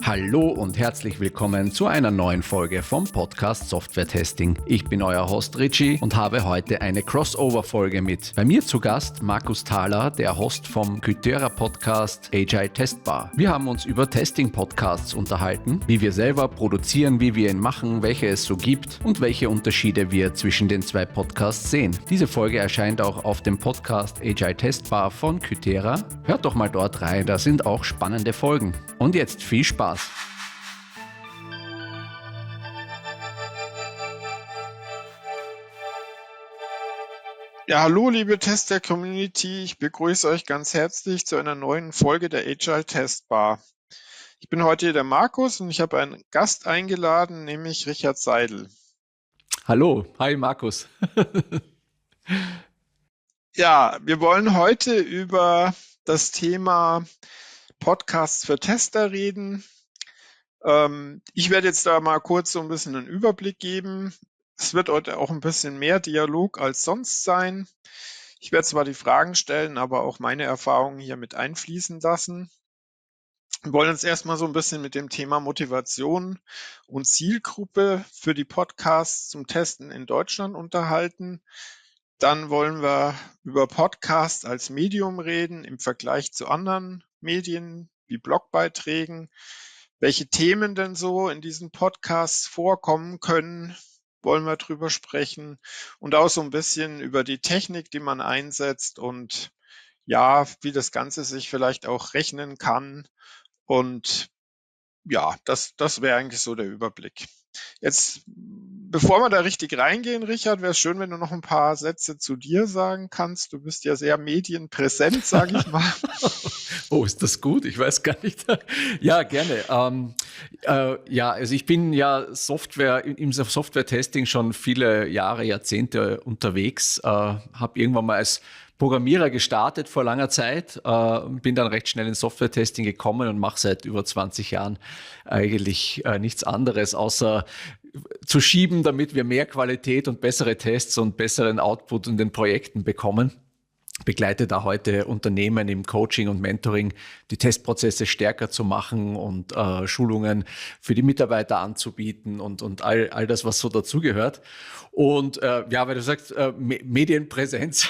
Hallo und herzlich willkommen zu einer neuen Folge vom Podcast Software Testing. Ich bin euer Host Richie und habe heute eine Crossover-Folge mit. Bei mir zu Gast Markus Thaler, der Host vom Kythera Podcast Agile Testbar. Wir haben uns über Testing-Podcasts unterhalten, wie wir selber produzieren, wie wir ihn machen, welche es so gibt und welche Unterschiede wir zwischen den zwei Podcasts sehen. Diese Folge erscheint auch auf dem Podcast Agile Testbar von Kythera. Hört doch mal dort rein, da sind auch spannende Folgen. Und jetzt viel Spaß! Ja, hallo liebe Tester-Community, ich begrüße euch ganz herzlich zu einer neuen Folge der Agile Testbar. Ich bin heute der Markus und ich habe einen Gast eingeladen, nämlich Richard Seidel. Hallo, hi Markus. Ja, wir wollen heute über das Thema Podcasts für Tester reden. Ich werde jetzt da mal kurz so ein bisschen einen Überblick geben. Es wird heute auch ein bisschen mehr Dialog als sonst sein. Ich werde zwar die Fragen stellen, aber auch meine Erfahrungen hier mit einfließen lassen. Wir wollen uns erstmal so ein bisschen mit dem Thema Motivation und Zielgruppe für die Podcasts zum Testen in Deutschland unterhalten. Dann wollen wir über Podcasts als Medium reden im Vergleich zu anderen Medien wie Blogbeiträgen. Welche Themen denn so in diesen Podcasts vorkommen können, wollen wir drüber sprechen und auch so ein bisschen über die Technik, die man einsetzt und ja, wie das Ganze sich vielleicht auch rechnen kann. Und ja, das wäre eigentlich so der Überblick. Jetzt, bevor wir da richtig reingehen, Richard, wäre es schön, wenn du noch ein paar Sätze zu dir sagen kannst. Du bist ja sehr medienpräsent, sage ich mal. Oh, ist das gut? Ich weiß gar nicht. Ja, gerne. Ja, also ich bin ja im Software-Testing schon viele Jahre, Jahrzehnte unterwegs. Habe irgendwann mal als Programmierer gestartet vor langer Zeit, bin dann recht schnell ins Software-Testing gekommen und mache seit über 20 Jahren eigentlich nichts anderes, außer zu schieben, damit wir mehr Qualität und bessere Tests und besseren Output in den Projekten bekommen. Begleite da heute Unternehmen im Coaching und Mentoring, die Testprozesse stärker zu machen und Schulungen für die Mitarbeiter anzubieten und all das, was so dazugehört. Und ja, weil du sagst, Medienpräsenz,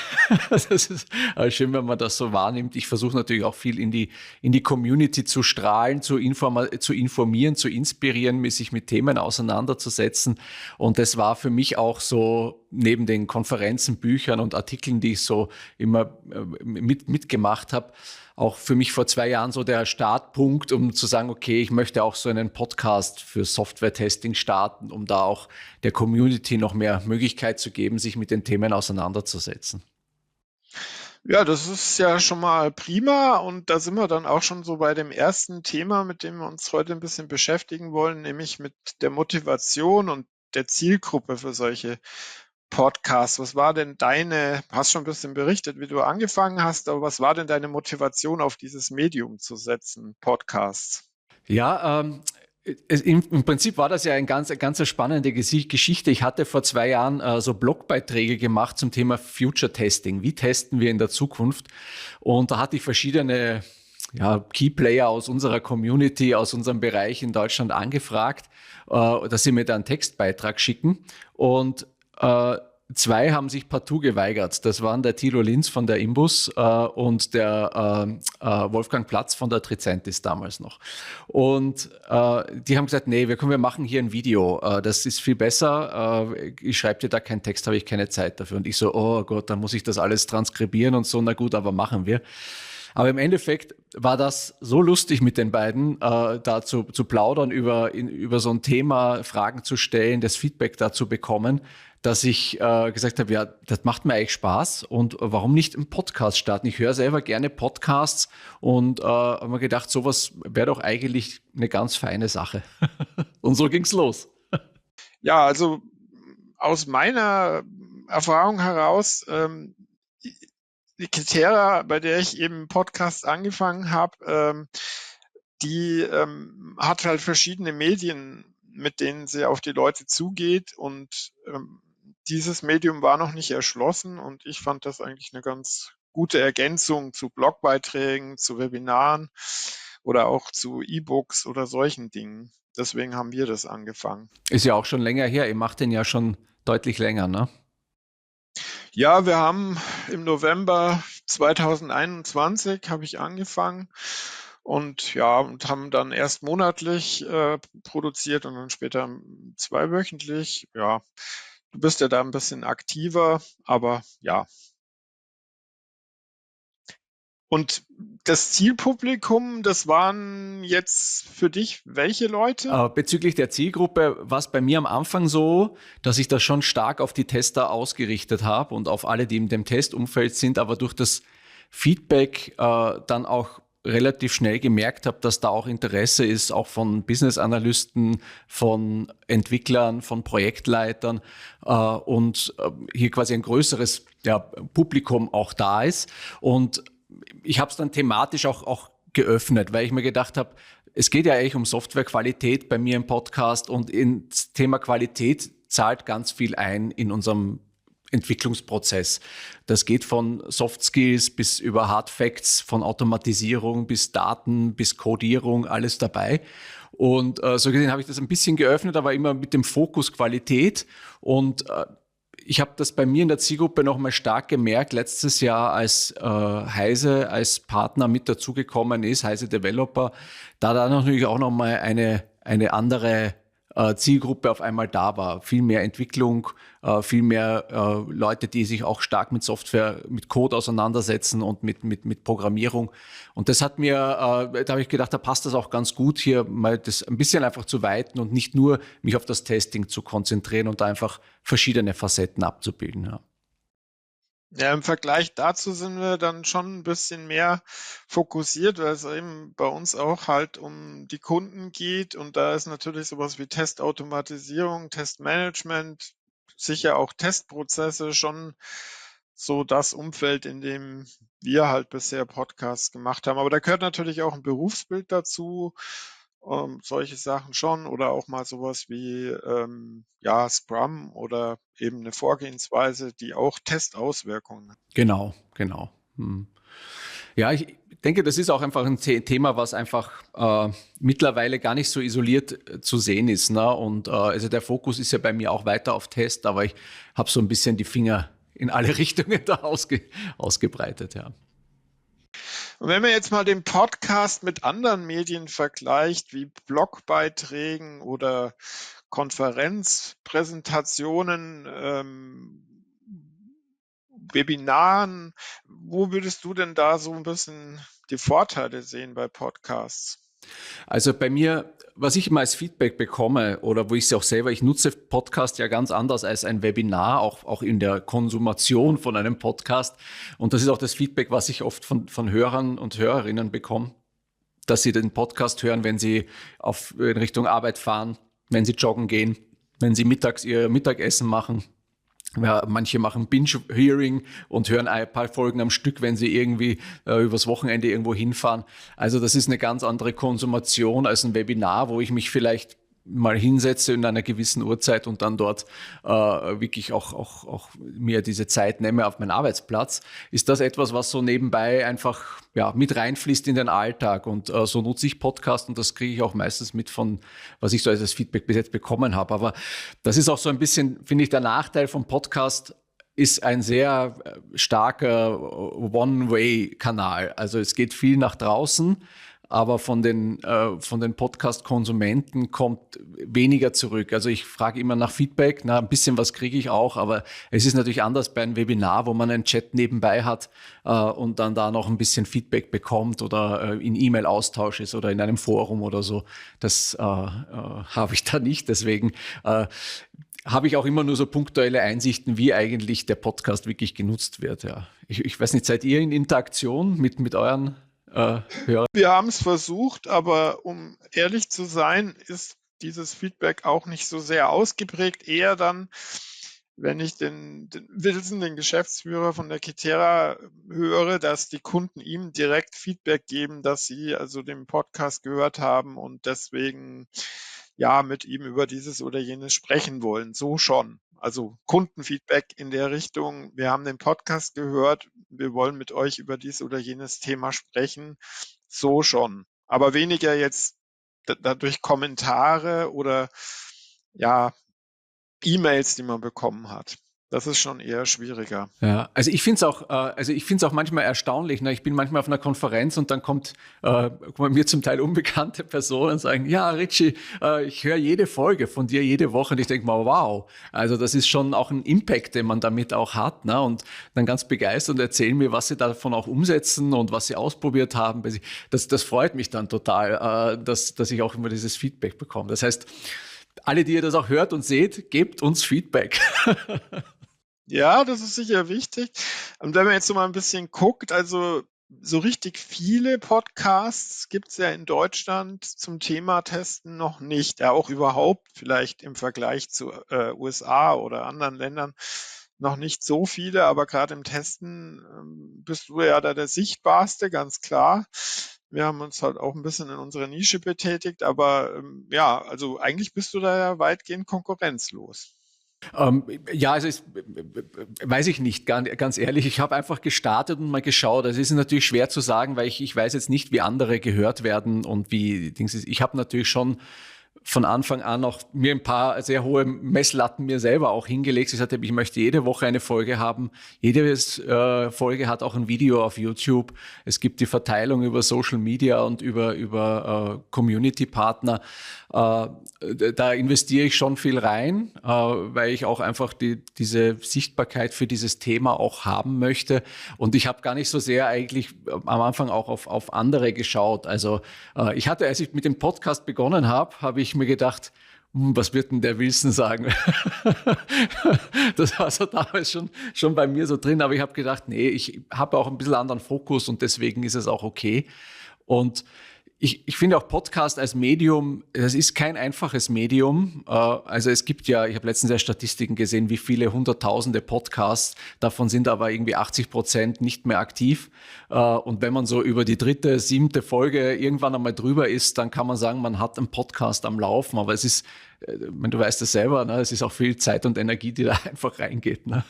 das ist schön, wenn man das so wahrnimmt. Ich versuche natürlich auch viel in die Community zu strahlen, zu informieren, zu inspirieren, sich mit Themen auseinanderzusetzen. Und das war für mich auch so, neben den Konferenzen, Büchern und Artikeln, die ich so immer mitgemacht habe, auch für mich vor 2 Jahren so der Startpunkt, um zu sagen, okay, ich möchte auch so einen Podcast für Software-Testing starten, um da auch der Community noch mehr Möglichkeit zu geben, sich mit den Themen auseinanderzusetzen. Ja, das ist ja schon mal prima und da sind wir dann auch schon so bei dem ersten Thema, mit dem wir uns heute ein bisschen beschäftigen wollen, nämlich mit der Motivation und der Zielgruppe für solche Podcasts. Was war denn hast schon ein bisschen berichtet, wie du angefangen hast, aber was war denn deine Motivation, auf dieses Medium zu setzen, Podcasts? Ja, im Prinzip war das ja eine ganz spannende Geschichte. Ich hatte vor 2 Jahren so Blogbeiträge gemacht zum Thema Future Testing. Wie testen wir in der Zukunft? Und da hatte ich verschiedene Keyplayer aus unserer Community, aus unserem Bereich in Deutschland angefragt, dass sie mir da einen Textbeitrag schicken. Und 2 haben sich partout geweigert. Das waren der Thilo Linz von der Imbus und der Wolfgang Platz von der Tricentis damals noch. Und die haben gesagt, nee, wir machen hier ein Video. Das ist viel besser. Ich schreibe dir da keinen Text, habe ich keine Zeit dafür. Und ich so, oh Gott, dann muss ich das alles transkribieren und so. Na gut, aber machen wir. Aber im Endeffekt war das so lustig mit den beiden, da zu plaudern über so ein Thema, Fragen zu stellen, das Feedback dazu bekommen, dass ich gesagt habe, ja, das macht mir eigentlich Spaß und warum nicht einen Podcast starten? Ich höre selber gerne Podcasts und habe mir gedacht, sowas wäre doch eigentlich eine ganz feine Sache. Und so ging's los. Ja, also aus meiner Erfahrung heraus, die Kythera, bei der ich eben Podcast angefangen habe, die hat halt verschiedene Medien, mit denen sie auf die Leute zugeht und dieses Medium war noch nicht erschlossen und ich fand das eigentlich eine ganz gute Ergänzung zu Blogbeiträgen, zu Webinaren oder auch zu E-Books oder solchen Dingen. Deswegen haben wir das angefangen. Ist ja auch schon länger her. Ihr macht den ja schon deutlich länger, ne? Ja, wir haben im November 2021 habe ich angefangen und ja, und haben dann erst monatlich produziert und dann später zweiwöchentlich. Ja, du bist ja da ein bisschen aktiver, aber ja. Und das Zielpublikum, das waren jetzt für dich welche Leute? Bezüglich der Zielgruppe war es bei mir am Anfang so, dass ich das schon stark auf die Tester ausgerichtet habe und auf alle, die in dem Testumfeld sind, aber durch das Feedback dann auch relativ schnell gemerkt habe, dass da auch Interesse ist, auch von Business-Analysten, von Entwicklern, von Projektleitern und hier quasi ein größeres Publikum auch da ist. Und ich habe es dann thematisch auch geöffnet, weil ich mir gedacht habe, es geht ja eigentlich um Softwarequalität bei mir im Podcast und ins Thema Qualität zahlt ganz viel ein in unserem Entwicklungsprozess. Das geht von Soft Skills bis über Hard Facts, von Automatisierung bis Daten, bis Codierung, alles dabei. Und so gesehen habe ich das ein bisschen geöffnet, aber immer mit dem Fokus Qualität. Und ich habe das bei mir in der Zielgruppe nochmal stark gemerkt, letztes Jahr, als Heise als Partner mit dazugekommen ist, Heise Developer, da natürlich auch nochmal eine andere Zielgruppe auf einmal da war. Viel mehr Entwicklung, viel mehr Leute, die sich auch stark mit Software, mit Code auseinandersetzen und mit Programmierung. Und das hat mir, da habe ich gedacht, da passt das auch ganz gut, hier mal das ein bisschen einfach zu weiten und nicht nur mich auf das Testing zu konzentrieren und da einfach verschiedene Facetten abzubilden. Ja. Ja, im Vergleich dazu sind wir dann schon ein bisschen mehr fokussiert, weil es eben bei uns auch halt um die Kunden geht und da ist natürlich sowas wie Testautomatisierung, Testmanagement, sicher auch Testprozesse schon so das Umfeld, in dem wir halt bisher Podcasts gemacht haben. Aber da gehört natürlich auch ein Berufsbild dazu, solche Sachen schon oder auch mal sowas wie ja, Scrum oder eben eine Vorgehensweise, die auch Testauswirkungen hat. Genau, genau. Hm. Ja, ich denke, das ist auch einfach ein Thema, was einfach mittlerweile gar nicht so isoliert zu sehen ist. Ne? Und also der Fokus ist ja bei mir auch weiter auf Test, aber ich habe so ein bisschen die Finger in alle Richtungen da ausgebreitet. Ja. Und wenn man jetzt mal den Podcast mit anderen Medien vergleicht, wie Blogbeiträgen oder Konferenzpräsentationen, Webinaren, wo würdest du denn da so ein bisschen die Vorteile sehen bei Podcasts? Also bei mir, was ich immer als Feedback bekomme oder wo ich es auch selber, ich nutze Podcast ja ganz anders als ein Webinar, auch in der Konsumation von einem Podcast. Und das ist auch das Feedback, was ich oft von Hörern und Hörerinnen bekomme, dass sie den Podcast hören, wenn sie in Richtung Arbeit fahren, wenn sie joggen gehen, wenn sie mittags ihr Mittagessen machen. Ja, manche machen Binge-Hearing und hören ein paar Folgen am Stück, wenn sie irgendwie übers Wochenende irgendwo hinfahren. Also das ist eine ganz andere Konsumation als ein Webinar, wo ich mich vielleicht mal hinsetze in einer gewissen Uhrzeit und dann dort wirklich auch mir diese Zeit nehme auf meinen Arbeitsplatz. Ist das etwas, was so nebenbei einfach mit reinfließt in den Alltag? Und so nutze ich Podcast und das kriege ich auch meistens mit von, was ich so als Feedback bis jetzt bekommen habe. Aber das ist auch so ein bisschen, finde ich, der Nachteil vom Podcast ist ein sehr starker One-Way-Kanal. Also es geht viel nach draußen, aber von den Podcast-Konsumenten kommt weniger zurück. Also ich frage immer nach Feedback, ein bisschen was kriege ich auch, aber es ist natürlich anders bei einem Webinar, wo man einen Chat nebenbei hat und dann da noch ein bisschen Feedback bekommt oder in E-Mail-Austausch ist oder in einem Forum oder so. Das habe ich da nicht. Deswegen habe ich auch immer nur so punktuelle Einsichten, wie eigentlich der Podcast wirklich genutzt wird. Ja. Ich weiß nicht, seid ihr in Interaktion mit euren Hörern? Wir haben es versucht, aber um ehrlich zu sein, ist dieses Feedback auch nicht so sehr ausgeprägt. Eher dann, wenn ich den Wilson, den Geschäftsführer von der Kitera, höre, dass die Kunden ihm direkt Feedback geben, dass sie also den Podcast gehört haben und deswegen ja mit ihm über dieses oder jenes sprechen wollen. So schon. Also Kundenfeedback in der Richtung, wir haben den Podcast gehört, wir wollen mit euch über dies oder jenes Thema sprechen. So schon. aber weniger jetzt dadurch Kommentare oder ja, E-Mails, die man bekommen hat. Das ist schon eher schwieriger. Ja, also ich finde es auch manchmal erstaunlich. Ne? Ich bin manchmal auf einer Konferenz und dann kommen mir zum Teil unbekannte Personen und sagen, ja, Richie, ich höre jede Folge von dir jede Woche und ich denke mal, wow, also das ist schon auch ein Impact, den man damit auch hat. Ne? Und dann ganz begeistert und erzählen mir, was sie davon auch umsetzen und was sie ausprobiert haben. Das freut mich dann total, dass ich auch immer dieses Feedback bekomme. Das heißt, alle, die ihr das auch hört und seht, gebt uns Feedback. Ja, das ist sicher wichtig. Und wenn man jetzt so mal ein bisschen guckt, also so richtig viele Podcasts gibt's ja in Deutschland zum Thema Testen noch nicht. Ja, auch überhaupt vielleicht im Vergleich zu USA oder anderen Ländern noch nicht so viele, aber gerade im Testen bist du ja da der Sichtbarste, ganz klar. Wir haben uns halt auch ein bisschen in unserer Nische betätigt, aber ja, also eigentlich bist du da ja weitgehend konkurrenzlos. Ja, weiß ich nicht, ganz ehrlich. Ich habe einfach gestartet und mal geschaut. Es ist natürlich schwer zu sagen, weil ich weiß jetzt nicht, wie andere gehört werden und wie Dings ist. Ich habe natürlich schon von Anfang an auch mir ein paar sehr hohe Messlatten mir selber auch hingelegt. Ich sagte, ich möchte jede Woche eine Folge haben. Jede Folge hat auch ein Video auf YouTube. Es gibt die Verteilung über Social Media und über Community-Partner. Da investiere ich schon viel rein, weil ich auch einfach diese Sichtbarkeit für dieses Thema auch haben möchte. Und ich habe gar nicht so sehr eigentlich am Anfang auch auf andere geschaut. Also ich hatte, als ich mit dem Podcast begonnen habe ich mir gedacht, was wird denn der Wilson sagen? Das war so damals schon bei mir so drin, aber ich habe gedacht, nee, ich habe auch ein bisschen anderen Fokus und deswegen ist es auch okay. Und ich finde auch Podcast als Medium, das ist kein einfaches Medium. Also es gibt ja, ich habe letztens ja Statistiken gesehen, wie viele hunderttausende Podcasts, davon sind aber irgendwie 80% nicht mehr aktiv. Und wenn man so über die dritte, siebte Folge irgendwann einmal drüber ist, dann kann man sagen, man hat einen Podcast am Laufen. Aber es ist, wenn du weißt es selber, ne, es ist auch viel Zeit und Energie, die da einfach reingeht. Ne?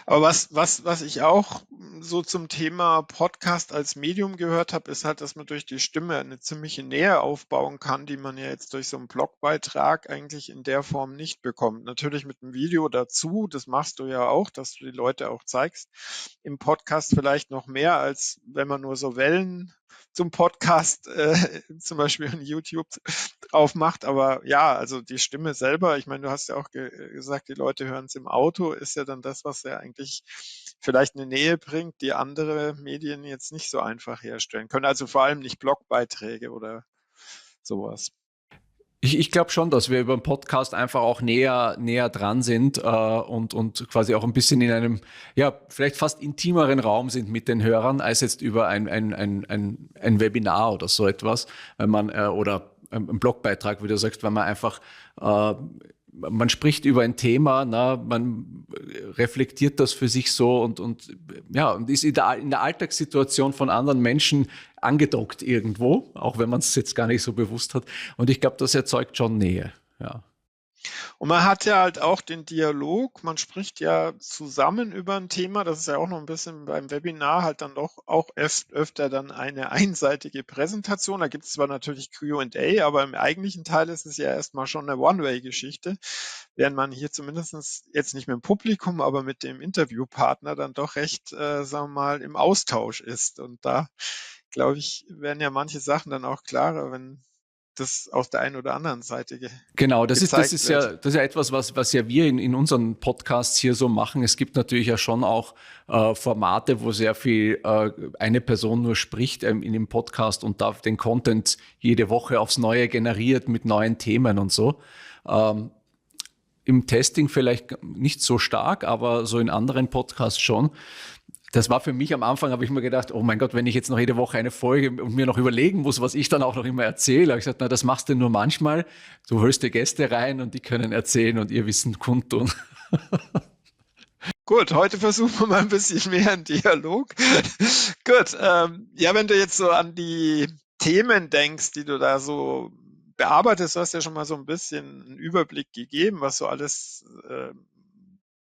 Aber was ich auch so zum Thema Podcast als Medium gehört habe, ist halt, dass man durch die Stimme eine ziemliche Nähe aufbauen kann, die man ja jetzt durch so einen Blogbeitrag eigentlich in der Form nicht bekommt. Natürlich mit einem Video dazu, das machst du ja auch, dass du die Leute auch zeigst. Im Podcast vielleicht noch mehr, als wenn man nur so Wellen zum Podcast, zum Beispiel in YouTube drauf macht. Aber ja, also die Stimme selber, ich meine, du hast ja auch gesagt, die Leute hören es im Auto, ist ja dann das, was ja eigentlich vielleicht eine Nähe bringt, die andere Medien jetzt nicht so einfach herstellen können. Also vor allem nicht Blogbeiträge oder sowas. Ich glaube schon, dass wir über den Podcast einfach auch näher dran sind und quasi auch ein bisschen in einem, ja, vielleicht fast intimeren Raum sind mit den Hörern, als jetzt über ein Webinar oder so etwas, wenn man, oder ein Blogbeitrag, wie du sagst, weil man einfach man spricht über ein Thema, na, man reflektiert das für sich so und ja, und ist in der Alltagssituation von anderen Menschen angedockt irgendwo, auch wenn man es jetzt gar nicht so bewusst hat. Und ich glaube, das erzeugt schon Nähe. Ja. Und man hat ja halt auch den Dialog, man spricht ja zusammen über ein Thema, das ist ja auch noch ein bisschen beim Webinar halt dann doch auch öfter dann eine einseitige Präsentation. Da gibt es zwar natürlich Q&A, aber im eigentlichen Teil ist es ja erstmal schon eine One-Way-Geschichte, während man hier zumindest jetzt nicht mit dem Publikum, aber mit dem Interviewpartner dann doch recht, sagen wir mal, im Austausch ist. Und da, glaube ich, werden ja manche Sachen dann auch klarer, wenn das aus der einen oder anderen Seite Genau, gezeigt wird. das ist ja etwas, was ja wir in unseren Podcasts hier so machen. Es gibt natürlich ja schon auch Formate, wo sehr viel eine Person nur spricht in dem Podcast und da den Content jede Woche aufs Neue generiert mit neuen Themen und so. Ähm, Im Testing vielleicht nicht so stark, aber so in anderen Podcasts schon. Das war für mich am Anfang, habe ich mir gedacht, oh mein Gott, wenn ich jetzt noch jede Woche eine Folge und mir noch überlegen muss, was ich dann auch noch immer erzähle, habe ich gesagt, na, das machst du nur manchmal. Du holst dir Gäste rein und die können erzählen und ihr Wissen kundtun. Gut, heute versuchen wir mal ein bisschen mehr einen Dialog. Gut, ja, wenn du jetzt so an die Themen denkst, die du da so bearbeitest, du hast ja schon mal so ein bisschen einen Überblick gegeben, was so alles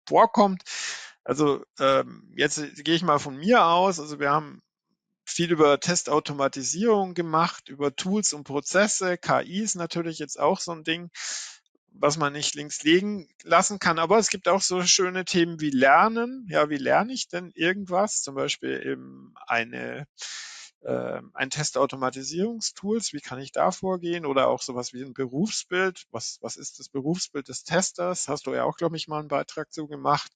vorkommt. Also jetzt gehe ich mal von mir aus. Also wir haben viel über Testautomatisierung gemacht, über Tools und Prozesse. KI ist natürlich jetzt auch so ein Ding, was man nicht links liegen lassen kann. Aber es gibt auch so schöne Themen wie Lernen. Ja, wie lerne ich denn irgendwas? Zum Beispiel eben ein Testautomatisierungstools, wie kann ich da vorgehen? Oder auch sowas wie ein Berufsbild. Was ist das Berufsbild des Testers? Hast du ja auch, glaube ich, mal einen Beitrag zu gemacht.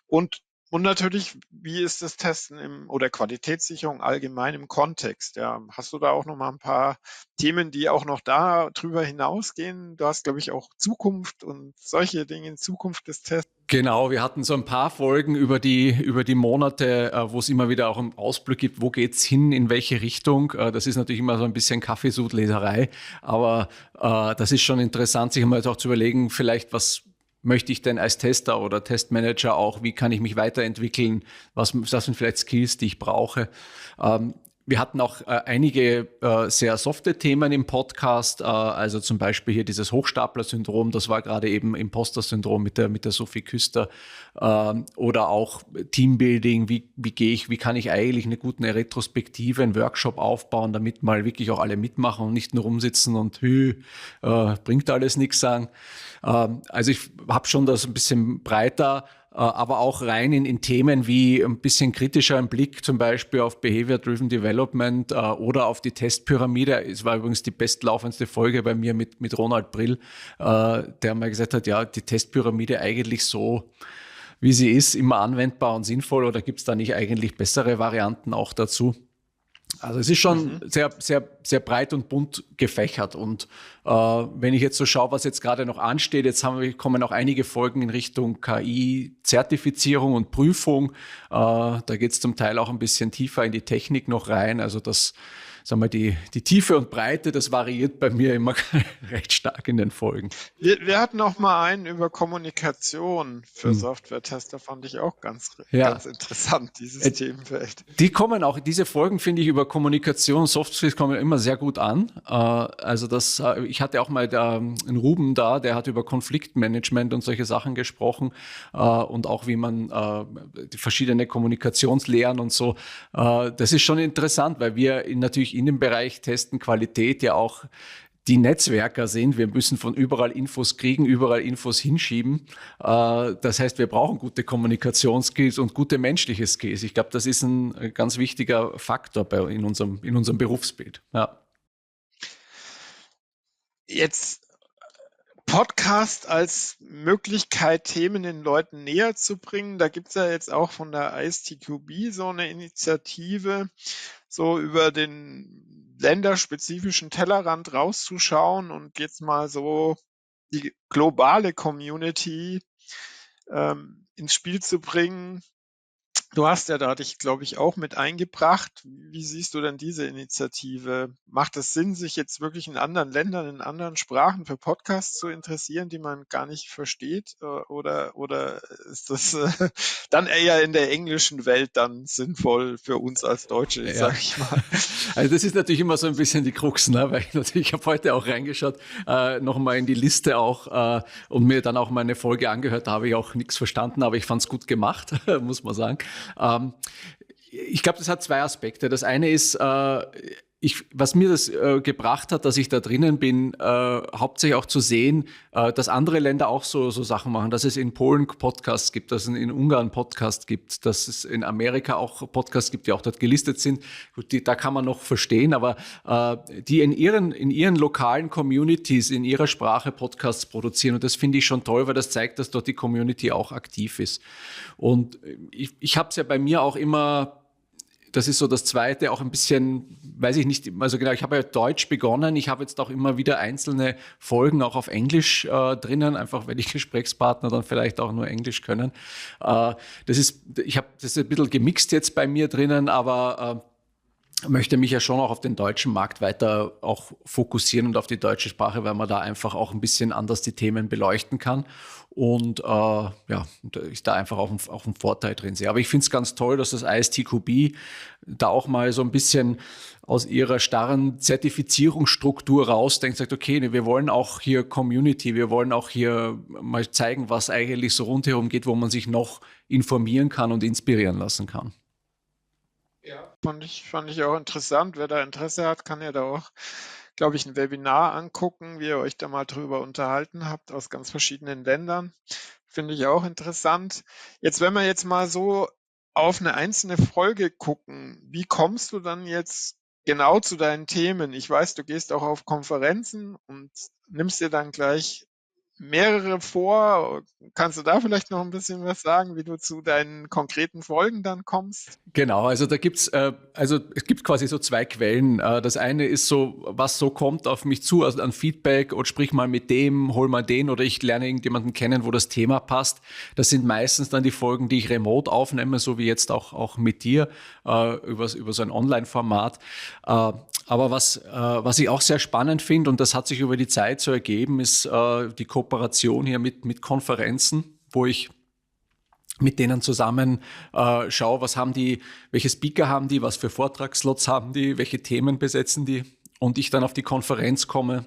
Und und natürlich, wie ist das Testen oder Qualitätssicherung allgemein im Kontext? Ja, hast du da auch noch mal ein paar Themen, die auch noch da drüber hinausgehen? Du hast, glaube ich, auch Zukunft und solche Dinge, Zukunft des Tests. Genau, wir hatten so ein paar Folgen über die Monate, wo es immer wieder auch einen Ausblick gibt, wo geht's hin, in welche Richtung. Das ist natürlich immer so ein bisschen Kaffeesudleserei, aber das ist schon interessant, sich mal jetzt auch zu überlegen, vielleicht was möchte ich denn als Tester oder Testmanager auch, wie kann ich mich weiterentwickeln, was sind vielleicht Skills, die ich brauche. Wir hatten auch einige sehr softe Themen im Podcast, also zum Beispiel hier dieses Hochstapler-Syndrom, das war gerade eben Imposter-Syndrom mit der Sophie Küster, oder auch Teambuilding, wie kann ich eigentlich eine gute Retrospektive, einen Workshop aufbauen, damit mal wirklich auch alle mitmachen und nicht nur rumsitzen und bringt alles nichts sagen. Also ich habe schon das ein bisschen breiter, aber auch rein in Themen wie ein bisschen kritischer ein Blick zum Beispiel auf Behavior-Driven Development oder auf die Testpyramide. Es war übrigens die bestlaufendste Folge bei mir mit Ronald Brill, der mal gesagt hat, ja, die Testpyramide eigentlich so, wie sie ist, immer anwendbar und sinnvoll, oder gibt es da nicht eigentlich bessere Varianten auch dazu? Also es ist schon sehr, sehr, sehr breit und bunt gefächert. Und wenn ich jetzt so schaue, was jetzt gerade noch ansteht, kommen auch einige Folgen in Richtung KI-Zertifizierung und Prüfung. Da geht es zum Teil auch ein bisschen tiefer in die Technik noch rein. Also das, sagen wir, die Tiefe und Breite, das variiert bei mir immer recht stark in den Folgen. Wir hatten auch mal einen über Kommunikation für Software-Tester, fand ich auch ganz Ja, interessant, dieses Themenfeld. diese Folgen finde ich über Kommunikation, Soft Skills kommen immer sehr gut an. Also ich hatte auch mal einen Ruben da, der hat über Konfliktmanagement und solche Sachen gesprochen, und auch wie man die verschiedene Kommunikationslehren und so. Das ist schon interessant, weil wir natürlich in dem Bereich Testen Qualität ja auch die Netzwerker sind. Wir müssen von überall Infos kriegen, überall Infos hinschieben. Das heißt, wir brauchen gute Kommunikationsskills und gute menschliche Skills. Ich glaube, das ist ein ganz wichtiger Faktor in unserem Berufsbild. Ja. Jetzt Podcast als Möglichkeit, Themen den Leuten näher zu bringen. Da gibt es ja jetzt auch von der ISTQB so eine Initiative, so über den länderspezifischen Tellerrand rauszuschauen und jetzt mal so die globale Community ins Spiel zu bringen. Du hast ja da dich, glaube ich, auch mit eingebracht. Wie siehst du denn diese Initiative? Macht es Sinn, sich jetzt wirklich in anderen Ländern, in anderen Sprachen für Podcasts zu interessieren, die man gar nicht versteht? Oder ist das dann eher in der englischen Welt dann sinnvoll für uns als Deutsche, Ja. sage ich mal? Also das ist natürlich immer so ein bisschen die Krux, ne? Weil ich habe heute auch reingeschaut, nochmal in die Liste auch, und mir dann auch meine Folge angehört, da habe ich auch nichts verstanden, aber ich fand es gut gemacht, muss man sagen. Ich glaube, das hat zwei Aspekte. Das eine ist, was mir das gebracht hat, dass ich da drinnen bin, hauptsächlich auch zu sehen, dass andere Länder auch so Sachen machen, dass es in Polen Podcasts gibt, dass es in Ungarn Podcasts gibt, dass es in Amerika auch Podcasts gibt, die auch dort gelistet sind. Gut, da kann man noch verstehen, aber die in ihren lokalen Communities, in ihrer Sprache Podcasts produzieren, und das finde ich schon toll, weil das zeigt, dass dort die Community auch aktiv ist. Und ich habe es ja bei mir auch immer. Das ist so das Zweite, auch ein bisschen, weiß ich nicht, also genau, ich habe ja Deutsch begonnen, ich habe jetzt auch immer wieder einzelne Folgen auch auf Englisch drinnen, einfach weil die Gesprächspartner dann vielleicht auch nur Englisch können. Ich habe das ein bisschen gemixt jetzt bei mir drinnen, aber möchte mich ja schon auch auf den deutschen Markt weiter auch fokussieren und auf die deutsche Sprache, weil man da einfach auch ein bisschen anders die Themen beleuchten kann. Und ich da einfach auch einen Vorteil drin sehe. Aber ich finde es ganz toll, dass das ISTQB da auch mal so ein bisschen aus ihrer starren Zertifizierungsstruktur rausdenkt, sagt, okay, wir wollen auch hier Community, wir wollen auch hier mal zeigen, was eigentlich so rundherum geht, wo man sich noch informieren kann und inspirieren lassen kann. Ja. Fand ich auch interessant. Wer da Interesse hat, kann ja da auch, glaube ich, ein Webinar angucken, wie ihr euch da mal drüber unterhalten habt aus ganz verschiedenen Ländern. Finde ich auch interessant. Jetzt, wenn wir jetzt mal so auf eine einzelne Folge gucken, wie kommst du dann jetzt genau zu deinen Themen? Ich weiß, du gehst auch auf Konferenzen und nimmst dir dann gleich mehrere vor. Kannst du da vielleicht noch ein bisschen was sagen, wie du zu deinen konkreten Folgen dann kommst? Genau, also da gibt's, also es gibt quasi so zwei Quellen. Das eine ist so, was so kommt auf mich zu, also an Feedback oder sprich mal mit dem, hol mal den oder ich lerne irgendjemanden kennen, wo das Thema passt. Das sind meistens dann die Folgen, die ich remote aufnehme, so wie jetzt auch mit dir, über so ein Online-Format. Aber was ich auch sehr spannend finde, und das hat sich über die Zeit so ergeben, ist die Kooperation hier mit Konferenzen, wo ich mit denen zusammen schaue, welche Speaker haben die, was für Vortragsslots haben die, welche Themen besetzen die und ich dann auf die Konferenz komme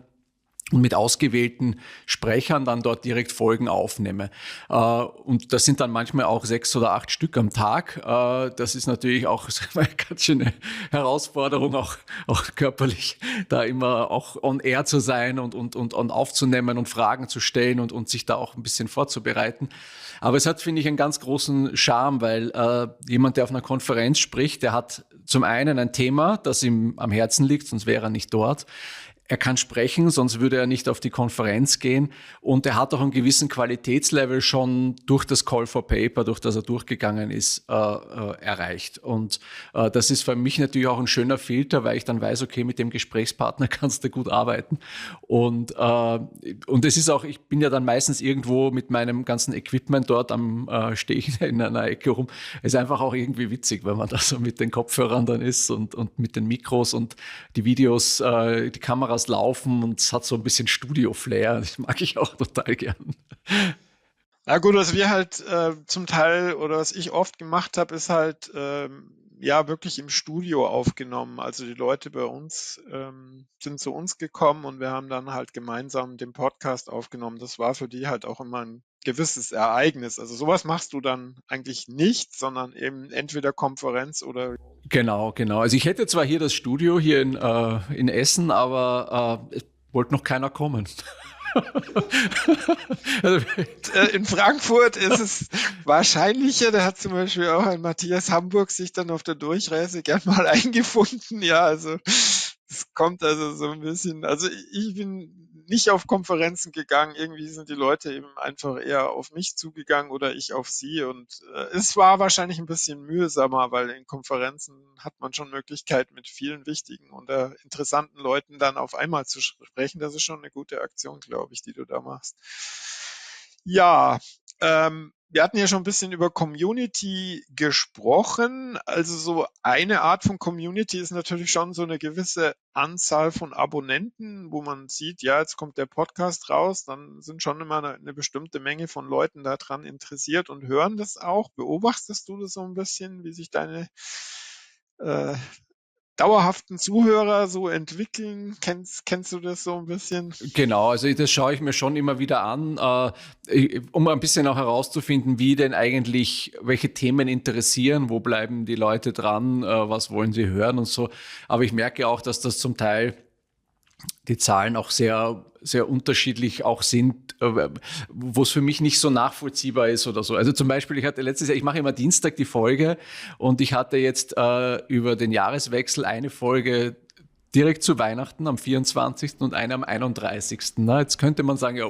und mit ausgewählten Sprechern dann dort direkt Folgen aufnehme. Und das sind dann manchmal auch 6 oder 8 Stück am Tag. Das ist natürlich auch eine ganz schöne Herausforderung, auch körperlich, da immer auch on air zu sein und aufzunehmen und Fragen zu stellen und sich da auch ein bisschen vorzubereiten. Aber es hat, finde ich, einen ganz großen Charme, weil jemand, der auf einer Konferenz spricht, der hat zum einen ein Thema, das ihm am Herzen liegt, sonst wäre er nicht dort. Er kann sprechen, sonst würde er nicht auf die Konferenz gehen. Und er hat auch einen gewissen Qualitätslevel schon durch das Call for Paper, durch das er durchgegangen ist, erreicht. Und das ist für mich natürlich auch ein schöner Filter, weil ich dann weiß, okay, mit dem Gesprächspartner kannst du gut arbeiten. Und es ist auch, ich bin ja dann meistens irgendwo mit meinem ganzen Equipment dort stehe ich in einer Ecke rum. Es ist einfach auch irgendwie witzig, wenn man da so mit den Kopfhörern dann ist und mit den Mikros und die Videos, die Kameras laufen und es hat so ein bisschen Studio-Flair. Das mag ich auch total gern. Ja gut, was wir halt zum Teil oder was ich oft gemacht habe, ist halt ja wirklich im Studio aufgenommen. Also die Leute bei uns sind zu uns gekommen und wir haben dann halt gemeinsam den Podcast aufgenommen. Das war für die halt auch immer ein gewisses Ereignis. Also sowas machst du dann eigentlich nicht, sondern eben entweder Konferenz oder Genau. Also ich hätte zwar hier das Studio hier in Essen, aber es wollte noch keiner kommen. Also, in Frankfurt ist es wahrscheinlicher, da hat zum Beispiel auch ein Matthias Hamburg sich dann auf der Durchreise gern mal eingefunden. Ja, also es kommt also so ein bisschen, also ich bin nicht auf Konferenzen gegangen, irgendwie sind die Leute eben einfach eher auf mich zugegangen oder ich auf sie und es war wahrscheinlich ein bisschen mühsamer, weil in Konferenzen hat man schon Möglichkeit, mit vielen wichtigen und interessanten Leuten dann auf einmal zu sprechen. Das ist schon eine gute Aktion, glaube ich, die du da machst. Ja, wir hatten ja schon ein bisschen über Community gesprochen. Also so eine Art von Community ist natürlich schon so eine gewisse Anzahl von Abonnenten, wo man sieht, ja, jetzt kommt der Podcast raus, dann sind schon immer eine bestimmte Menge von Leuten daran interessiert und hören das auch. Beobachtest du das so ein bisschen, wie sich deine äh, dauerhaften Zuhörer so entwickeln? Kennst du das so ein bisschen? genau, also das schaue ich mir schon immer wieder an, um ein bisschen auch herauszufinden, wie denn eigentlich, welche Themen interessieren, wo bleiben die Leute dran, was wollen sie hören und so. Aber ich merke auch, dass das zum Teil die Zahlen auch sehr, sehr unterschiedlich auch sind, wo es für mich nicht so nachvollziehbar ist oder so. Also zum Beispiel, ich hatte letztes Jahr, ich mache immer Dienstag die Folge und ich hatte jetzt über den Jahreswechsel eine Folge direkt zu Weihnachten am 24. und eine am 31. Na, jetzt könnte man sagen, ja,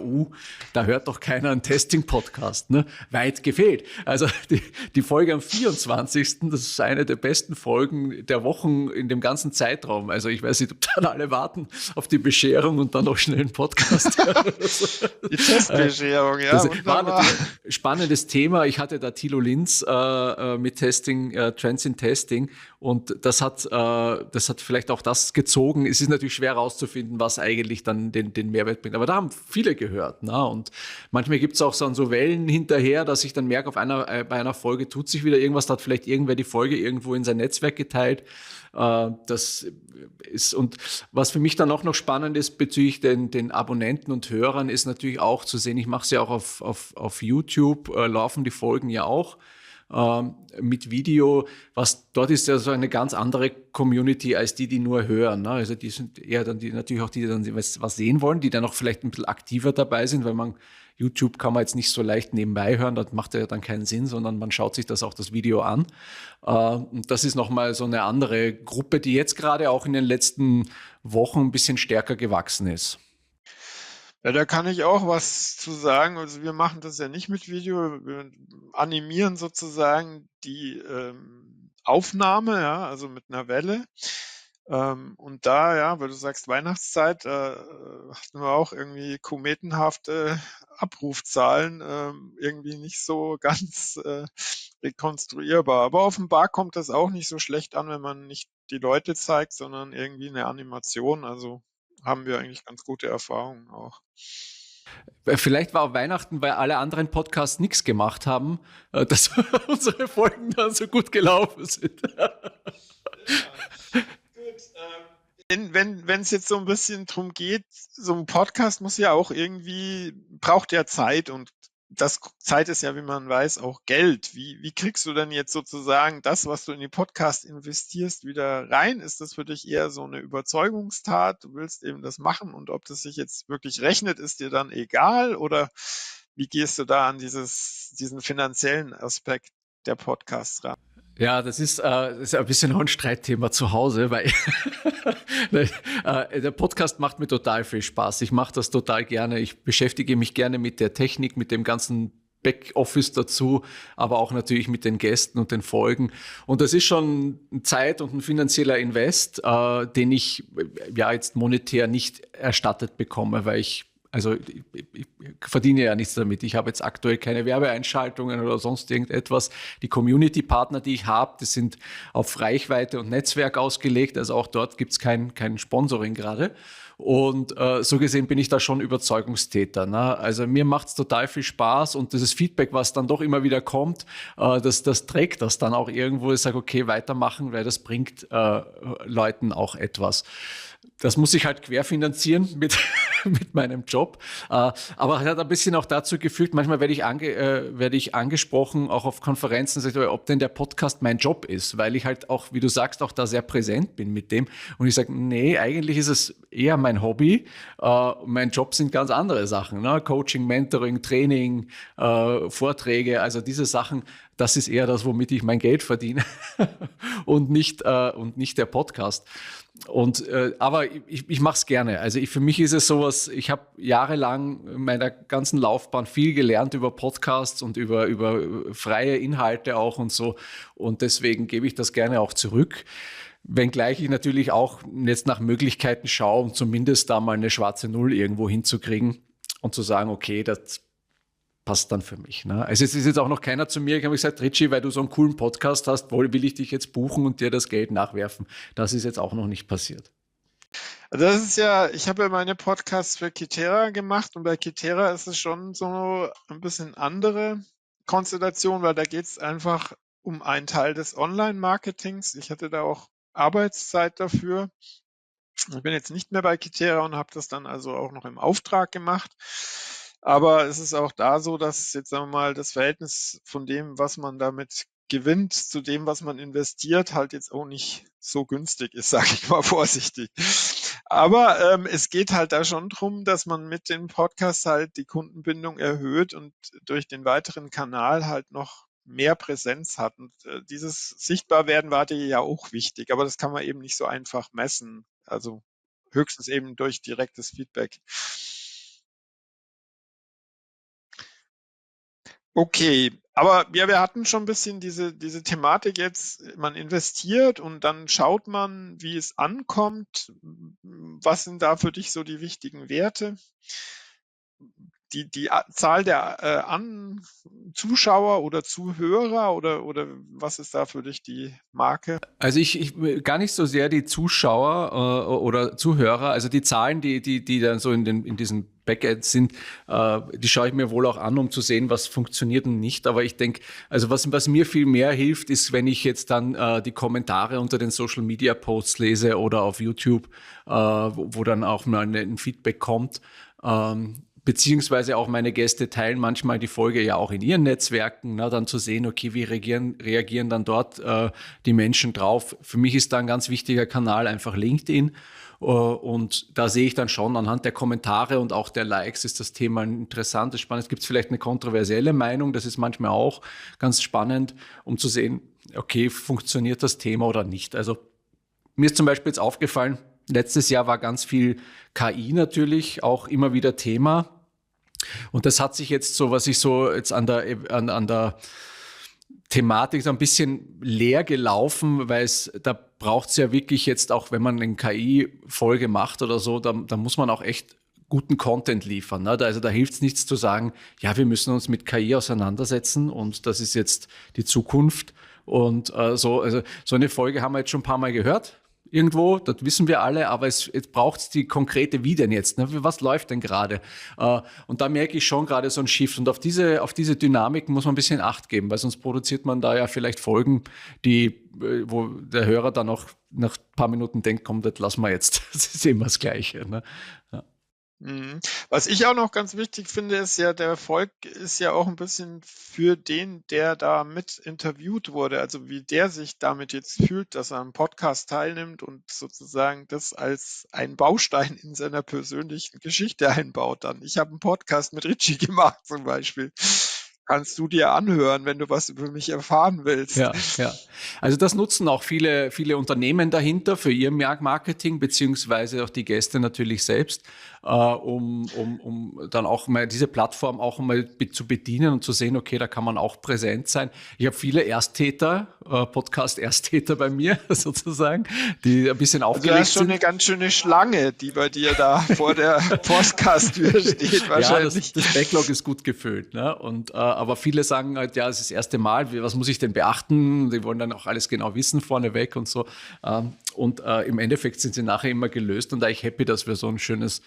da hört doch keiner einen Testing-Podcast. Ne? Weit gefehlt. Also die Folge am 24. Das ist eine der besten Folgen der Wochen in dem ganzen Zeitraum. Also ich weiß nicht, ob dann alle warten auf die Bescherung und dann noch schnell einen Podcast hören. Die Testbescherung, ja. Das war natürlich ein spannendes Thema. Ich hatte da Thilo Linz mit Testing, Trends in Testing und das hat vielleicht auch das gezogen. Es ist natürlich schwer herauszufinden, was eigentlich dann den Mehrwert bringt. Aber da haben viele gehört. Ne? Und manchmal gibt es auch so Wellen hinterher, dass ich dann merke, bei einer Folge tut sich wieder irgendwas. Da hat vielleicht irgendwer die Folge irgendwo in sein Netzwerk geteilt. Das ist, und was für mich dann auch noch spannend ist bezüglich den Abonnenten und Hörern, ist natürlich auch zu sehen, ich mache es ja auch auf YouTube, laufen die Folgen ja auch. mit Video. Was dort ist ja so eine ganz andere Community als die nur hören. Ne? Also die sind eher dann die natürlich auch die dann was sehen wollen, die dann auch vielleicht ein bisschen aktiver dabei sind, weil YouTube kann man jetzt nicht so leicht nebenbei hören, das macht ja dann keinen Sinn, sondern man schaut sich das Video an. Und das ist nochmal so eine andere Gruppe, die jetzt gerade auch in den letzten Wochen ein bisschen stärker gewachsen ist. Ja, da kann ich auch was zu sagen. Also wir machen das ja nicht mit Video, wir animieren sozusagen die Aufnahme, ja, also mit einer Welle. Und da, ja, weil du sagst Weihnachtszeit, hatten wir auch irgendwie kometenhafte Abrufzahlen, irgendwie nicht so ganz rekonstruierbar. Aber offenbar kommt das auch nicht so schlecht an, wenn man nicht die Leute zeigt, sondern irgendwie eine Animation. Also haben wir eigentlich ganz gute Erfahrungen auch. Vielleicht war auch Weihnachten, weil alle anderen Podcasts nichts gemacht haben, dass unsere Folgen dann so gut gelaufen sind. Wenn es jetzt so ein bisschen drum geht, so ein Podcast muss ja auch irgendwie, braucht ja Zeit und Zeit ist ja, wie man weiß, auch Geld. Wie kriegst du denn jetzt sozusagen das, was du in die Podcast investierst, wieder rein? Ist das für dich eher so eine Überzeugungstat? Du willst eben das machen und ob das sich jetzt wirklich rechnet, ist dir dann egal? Oder wie gehst du da an diesen finanziellen Aspekt der Podcasts ran? Ja, das ist ein bisschen auch ein Streitthema zu Hause, weil der Podcast macht mir total viel Spaß. Ich mache das total gerne. Ich beschäftige mich gerne mit der Technik, mit dem ganzen Backoffice dazu, aber auch natürlich mit den Gästen und den Folgen. Und das ist schon Zeit und ein finanzieller Invest, den ich ja jetzt monetär nicht erstattet bekomme, weil ich verdiene ja nichts damit. Ich habe jetzt aktuell keine Werbeeinschaltungen oder sonst irgendetwas. Die Community-Partner, die ich habe, die sind auf Reichweite und Netzwerk ausgelegt. Also auch dort gibt es kein Sponsoring gerade. Und so gesehen bin ich da schon Überzeugungstäter. Ne? Also mir macht es total viel Spaß und dieses Feedback, was dann doch immer wieder kommt, das trägt das dann auch irgendwo. Ich sage, okay, weitermachen, weil das bringt Leuten auch etwas. Das muss ich halt querfinanzieren mit meinem Job. Aber es hat ein bisschen auch dazu geführt, manchmal werde ich angesprochen, auch auf Konferenzen, ob denn der Podcast mein Job ist, weil ich halt auch, wie du sagst, auch da sehr präsent bin mit dem. Und ich sage, nee, eigentlich ist es eher mein Hobby. Mein Job sind ganz andere Sachen, ne? Coaching, Mentoring, Training, Vorträge, also diese Sachen, das ist eher das, womit ich mein Geld verdiene und nicht der Podcast. Aber ich mache es gerne. Also für mich ist es sowas, ich habe jahrelang in meiner ganzen Laufbahn viel gelernt über Podcasts und über freie Inhalte auch und so. Und deswegen gebe ich das gerne auch zurück. Wenngleich ich natürlich auch jetzt nach Möglichkeiten schaue, um zumindest da mal eine schwarze Null irgendwo hinzukriegen und zu sagen, okay, das passt dann für mich. Ne? Also es ist jetzt auch noch keiner zu mir, ich habe gesagt, Richie, weil du so einen coolen Podcast hast, will ich dich jetzt buchen und dir das Geld nachwerfen. Das ist jetzt auch noch nicht passiert. Das ist ja, ich habe ja meine Podcasts für Kitera gemacht und bei Kitera ist es schon so ein bisschen andere Konstellation, weil da geht es einfach um einen Teil des Online-Marketings. Ich hatte da auch Arbeitszeit dafür. Ich bin jetzt nicht mehr bei Kitera und habe das dann also auch noch im Auftrag gemacht. Aber es ist auch da so, dass jetzt sagen wir mal das Verhältnis von dem, was man damit gewinnt, zu dem, was man investiert, halt jetzt auch nicht so günstig ist, sage ich mal vorsichtig. Aber es geht halt da schon drum, dass man mit dem Podcast halt die Kundenbindung erhöht und durch den weiteren Kanal halt noch mehr Präsenz hat. Und dieses Sichtbarwerden war dir ja auch wichtig, aber das kann man eben nicht so einfach messen. Also höchstens eben durch direktes Feedback. Okay, aber ja, wir hatten schon ein bisschen diese Thematik jetzt, man investiert und dann schaut man, wie es ankommt. Was sind da für dich so die wichtigen Werte? Die Zahl der Zuschauer oder Zuhörer oder was ist da für dich die Marke? Also ich gar nicht so sehr die Zuschauer oder Zuhörer, also die Zahlen, die dann so in diesen Backends sind, die schaue ich mir wohl auch an, um zu sehen, was funktioniert und nicht. Aber ich denke, also was mir viel mehr hilft, ist, wenn ich jetzt dann die Kommentare unter den Social Media Posts lese oder auf YouTube, wo dann auch mal ein Feedback kommt. beziehungsweise auch meine Gäste teilen manchmal die Folge ja auch in ihren Netzwerken, dann zu sehen, okay, wie reagieren dann dort die Menschen drauf. Für mich ist da ein ganz wichtiger Kanal einfach LinkedIn. Und da sehe ich dann schon anhand der Kommentare und auch der Likes ist das Thema ein interessantes, spannendes. Gibt es vielleicht eine kontroversielle Meinung? Das ist manchmal auch ganz spannend, um zu sehen, okay, funktioniert das Thema oder nicht? Also mir ist zum Beispiel jetzt aufgefallen, letztes Jahr war ganz viel KI natürlich auch immer wieder Thema. Und das hat sich jetzt so, was ich so jetzt an der Thematik so ein bisschen leer gelaufen, weil da braucht es ja wirklich jetzt auch, wenn man eine KI-Folge macht oder so, da muss man auch echt guten Content liefern. Ne? Also da hilft es nichts zu sagen, ja, wir müssen uns mit KI auseinandersetzen und das ist jetzt die Zukunft. Und so eine Folge haben wir jetzt schon ein paar Mal gehört. Irgendwo, das wissen wir alle, aber es braucht die konkrete wie denn jetzt? Ne? Was läuft denn gerade? Und da merke ich schon gerade so einen Shift. Und auf diese Dynamiken muss man ein bisschen Acht geben, weil sonst produziert man da ja vielleicht Folgen, wo der Hörer dann auch nach ein paar Minuten denkt, komm, das lassen wir jetzt. Das ist immer das Gleiche. Ne? Ja. Was ich auch noch ganz wichtig finde, ist ja, der Erfolg ist ja auch ein bisschen für den, der da mit interviewt wurde, also wie der sich damit jetzt fühlt, dass er am Podcast teilnimmt und sozusagen das als einen Baustein in seiner persönlichen Geschichte einbaut dann. Ich habe einen Podcast mit Richie gemacht zum Beispiel. Kannst du dir anhören, wenn du was über mich erfahren willst. Ja. Also das nutzen auch viele Unternehmen dahinter für ihr Marketing, beziehungsweise auch die Gäste natürlich selbst, um dann auch mal diese Plattform auch mal zu bedienen und zu sehen, okay, da kann man auch präsent sein. Ich habe viele Ersttäter, Podcast-Ersttäter bei mir sozusagen, die ein bisschen aufgeregt sind. Du hast schon sind. eine ganz schöne Schlange, die bei dir da vor der Podcast-Tür steht wahrscheinlich. Ja, das Backlog ist gut gefüllt. Ne? Aber viele sagen halt, ja, es ist das erste Mal, was muss ich denn beachten? Die wollen dann auch alles genau wissen vorneweg und so. Und im Endeffekt sind sie nachher immer gelöst und da ich happy, dass wir so ein schönes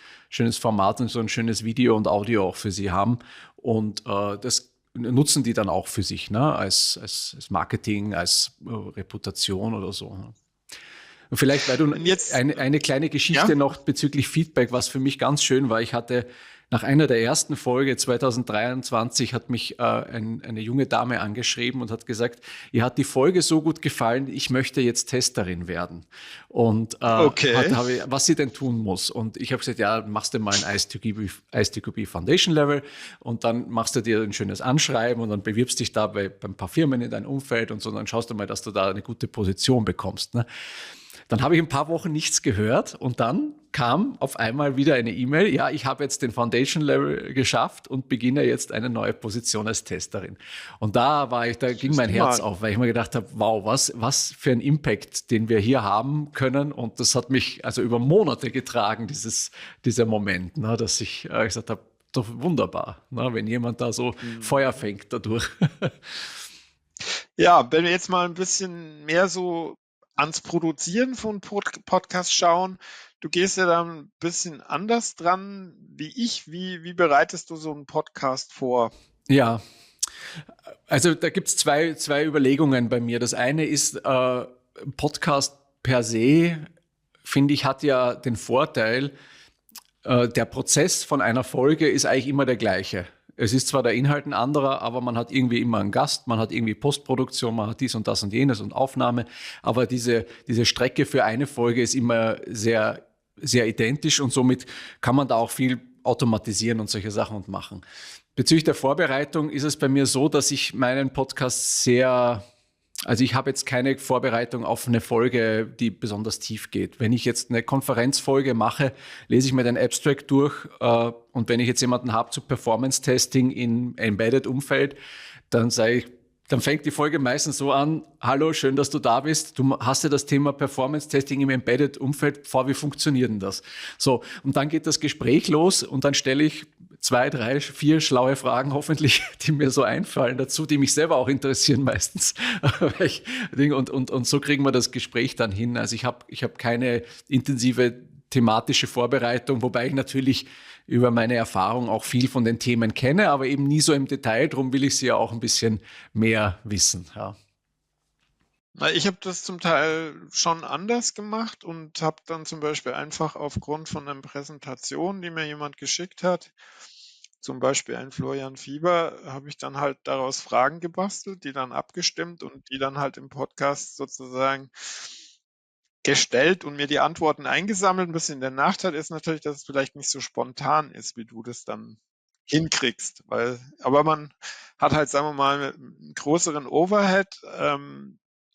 Format und so ein schönes Video und Audio auch für sie haben. Und das nutzen die dann auch für sich, ne? als Marketing, als Reputation oder so. Ne? Und vielleicht, weil du jetzt eine kleine Geschichte noch bezüglich Feedback, was für mich ganz schön war. Ich hatte nach einer der ersten Folge 2023 hat mich eine junge Dame angeschrieben und hat gesagt, ihr hat die Folge so gut gefallen, ich möchte jetzt Testerin werden. Und was sie denn tun muss. Und ich habe gesagt, ja, machst du mal ein ISTQB Foundation Level und dann machst du dir ein schönes Anschreiben und dann bewirbst dich da bei ein paar Firmen in deinem Umfeld und so, und dann schaust du mal, dass du da eine gute Position bekommst. Ne? Dann habe ich ein paar Wochen nichts gehört und dann kam auf einmal wieder eine E-Mail, ja, ich habe jetzt den Foundation Level geschafft und beginne jetzt eine neue Position als Testerin. Und da ging mein Herz auf, weil ich mir gedacht habe, wow, was für ein Impact, den wir hier haben können. Und das hat mich also über Monate getragen, dieser Moment, ne, dass ich gesagt habe, doch wunderbar, ne, wenn jemand da so Feuer fängt dadurch. Ja, wenn wir jetzt mal ein bisschen mehr so ans Produzieren von Podcasts schauen, du gehst ja da ein bisschen anders dran wie ich. Wie bereitest du so einen Podcast vor? Ja, also da gibt es zwei Überlegungen bei mir. Das eine ist, Podcast per se, finde ich, hat ja den Vorteil, der Prozess von einer Folge ist eigentlich immer der gleiche. Es ist zwar der Inhalt ein anderer, aber man hat irgendwie immer einen Gast, man hat irgendwie Postproduktion, man hat dies und das und jenes und Aufnahme. Aber diese Strecke für eine Folge ist immer sehr, sehr identisch und somit kann man da auch viel automatisieren und solche Sachen und machen. Bezüglich der Vorbereitung ist es bei mir so, dass ich meinen Podcast also ich habe jetzt keine Vorbereitung auf eine Folge, die besonders tief geht. Wenn ich jetzt eine Konferenzfolge mache, lese ich mir den Abstract durch und wenn ich jetzt jemanden habe zu Performance-Testing im Embedded-Umfeld, dann fängt die Folge meistens so an, hallo, schön, dass du da bist. Du hast ja das Thema Performance-Testing im Embedded-Umfeld vor, wie funktioniert denn das? So, und dann geht das Gespräch los und dann stelle ich 2, 3, 4 schlaue Fragen hoffentlich, die mir so einfallen dazu, die mich selber auch interessieren meistens. Und so kriegen wir das Gespräch dann hin. Also ich hab keine intensive thematische Vorbereitung, wobei ich natürlich über meine Erfahrung auch viel von den Themen kenne, aber eben nie so im Detail. Darum will ich sie ja auch ein bisschen mehr wissen. Ja. Ich habe das zum Teil schon anders gemacht und habe dann zum Beispiel einfach aufgrund von einer Präsentation, die mir jemand geschickt hat, zum Beispiel ein Florian Fieber, habe ich dann halt daraus Fragen gebastelt, die dann abgestimmt und die dann halt im Podcast sozusagen gestellt und mir die Antworten eingesammelt. Ein bisschen der Nachteil ist natürlich, dass es vielleicht nicht so spontan ist, wie du das dann hinkriegst, aber man hat halt, sagen wir mal, einen größeren Overhead,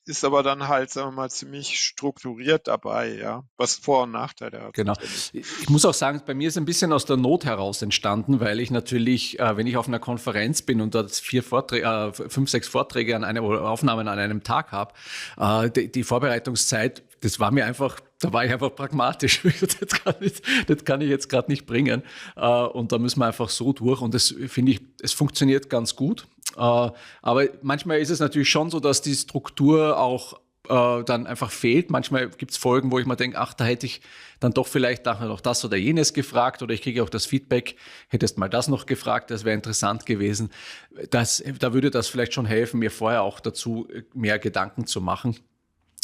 ist aber dann halt, sagen wir mal, ziemlich strukturiert dabei, ja, was Vor- und Nachteile hat Genau. natürlich. Ich muss auch sagen, bei mir ist ein bisschen aus der Not heraus entstanden, weil ich natürlich, wenn ich auf einer Konferenz bin und dort 5, 6 Vorträge oder Aufnahmen an einem Tag habe, die Vorbereitungszeit, das war mir einfach, da war ich einfach pragmatisch. Das kann ich jetzt gerade nicht bringen. Und da müssen wir einfach so durch. Und das finde ich, es funktioniert ganz gut. Aber manchmal ist es natürlich schon so, dass die Struktur auch dann einfach fehlt. Manchmal gibt es Folgen, wo ich mir denke, ach, da hätte ich dann doch vielleicht nachher noch das oder jenes gefragt oder ich kriege auch das Feedback, hättest mal das noch gefragt, das wäre interessant gewesen. Da würde das vielleicht schon helfen, mir vorher auch dazu mehr Gedanken zu machen.